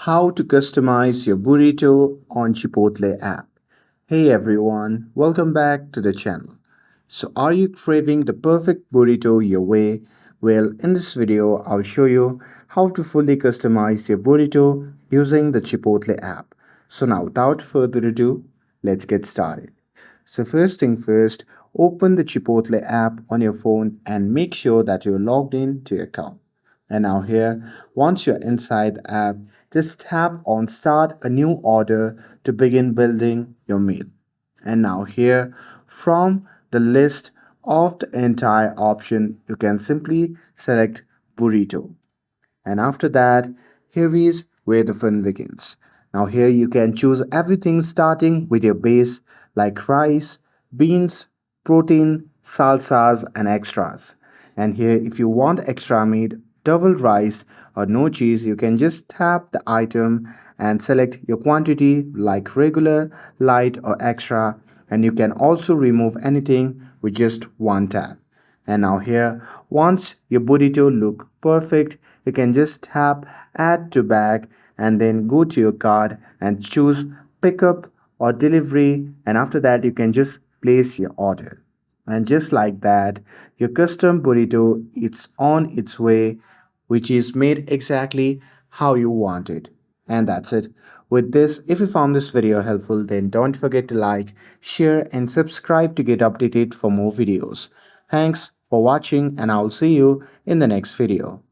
how to customize your burrito on Chipotle app. Hey everyone, welcome back to the channel. So are you craving the perfect burrito your way? Well, in this video, I'll show you how to fully customize your burrito using the Chipotle app. So now without further ado, let's get started. So first thing first, open the Chipotle app on your phone and make sure that you're logged in to your account. And now here, once you're inside the app, just tap on start a new order to begin building your meal. And now here, from the list of the entire option, you can simply select burrito. And after that, here is where the fun begins. Now here you can choose everything starting with your base like rice, beans, protein, salsas and extras. And here if you want extra meat, double rice or no cheese, you can just tap the item and select your quantity like regular, light or extra, and you can also remove anything with just one tap. And now here, once your burrito look perfect, you can just tap add to bag and then go to your card and choose pickup or delivery, and after that you can just place your order. And just like that, your custom burrito is on its way, which is made exactly how you want it. And that's it. With this, if you found this video helpful, then don't forget to like, share, and subscribe to get updated for more videos. Thanks for watching, and I'll see you in the next video.